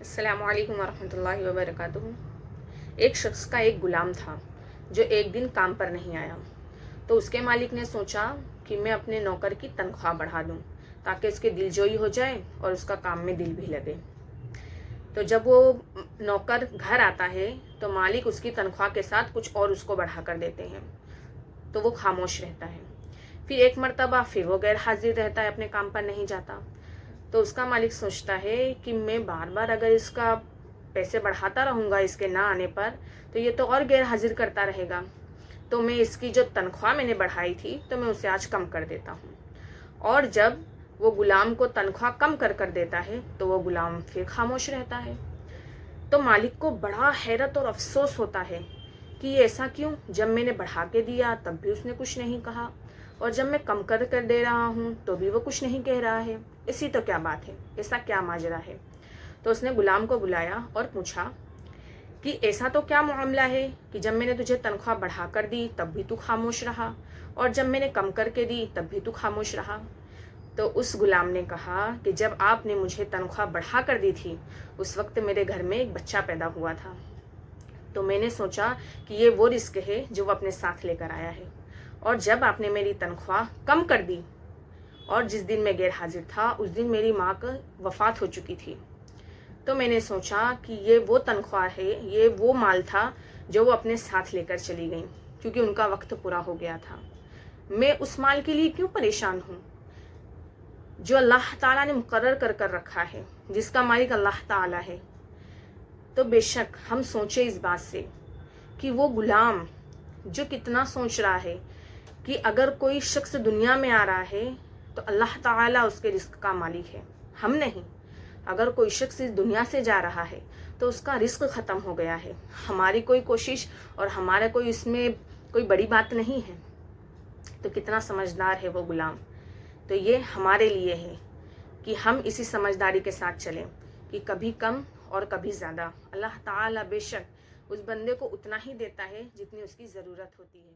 السلام علیکم ورحمۃ اللہ وبرکاتہ۔ ایک شخص کا ایک غلام تھا جو ایک دن کام پر نہیں آیا، تو اس کے مالک نے سوچا کہ میں اپنے نوکر کی تنخواہ بڑھا دوں تاکہ اس کے دل جوئی ہو جائے اور اس کا کام میں دل بھی لگے۔ تو جب وہ نوکر گھر آتا ہے تو مالک اس کی تنخواہ کے ساتھ کچھ اور اس کو بڑھا کر دیتے ہیں، تو وہ خاموش رہتا ہے۔ پھر ایک مرتبہ پھر وہ غیر حاضر رہتا ہے، اپنے کام پر نہیں جاتا۔ تو اس کا مالک سوچتا ہے کہ میں بار بار اگر اس کا پیسے بڑھاتا رہوں گا اس کے نہ آنے پر تو یہ تو اور غیر حاضر کرتا رہے گا، تو میں اس کی جو تنخواہ میں نے بڑھائی تھی تو میں اسے آج کم کر دیتا ہوں۔ اور جب وہ غلام کو تنخواہ کم کر دیتا ہے تو وہ غلام پھر خاموش رہتا ہے۔ تو مالک کو بڑا حیرت اور افسوس ہوتا ہے کہ یہ ایسا کیوں، جب میں نے بڑھا کے دیا تب بھی اس نے کچھ نہیں کہا، اور جب میں کم کر دے رہا ہوں تو بھی وہ کچھ نہیں کہہ رہا ہے۔ ایسی تو کیا بات ہے، ایسا کیا ماجرا ہے؟ تو اس نے غلام کو بلایا اور پوچھا کہ ایسا تو کیا معاملہ ہے کہ جب میں نے تجھے تنخواہ بڑھا کر دی تب بھی تو خاموش رہا، اور جب میں نے کم کر کے دی تب بھی تو خاموش رہا؟ تو اس غلام نے کہا کہ جب آپ نے مجھے تنخواہ بڑھا کر دی تھی اس وقت میرے گھر میں ایک بچہ پیدا ہوا تھا، تو میں نے سوچا کہ یہ وہ رزق ہے جو وہ اپنے ساتھ لے کر آیا ہے، اور جب آپ نے میری تنخواہ کم کر دی اور جس دن میں غیر حاضر تھا اس دن میری ماں کا وفات ہو چکی تھی، تو میں نے سوچا کہ یہ وہ تنخواہ ہے، یہ وہ مال تھا جو وہ اپنے ساتھ لے کر چلی گئیں، کیونکہ ان کا وقت پورا ہو گیا تھا۔ میں اس مال کے لیے کیوں پریشان ہوں جو اللہ تعالیٰ نے مقرر کر رکھا ہے، جس کا مالک اللہ تعالیٰ ہے؟ تو بے شک ہم سوچیں اس بات سے کہ وہ غلام جو کتنا سوچ رہا ہے کہ اگر کوئی شخص دنیا میں آ رہا ہے تو اللہ تعالیٰ اس کے رزق کا مالک ہے، ہم نہیں۔ اگر کوئی شخص اس دنیا سے جا رہا ہے تو اس کا رزق ختم ہو گیا ہے، ہماری کوئی کوشش اور ہمارا کوئی اس میں کوئی بڑی بات نہیں ہے۔ تو کتنا سمجھدار ہے وہ غلام۔ تو یہ ہمارے لیے ہے کہ ہم اسی سمجھداری کے ساتھ چلیں کہ کبھی کم اور کبھی زیادہ اللہ تعالیٰ بے شک اس بندے کو اتنا ہی دیتا ہے جتنی اس کی ضرورت ہوتی ہے۔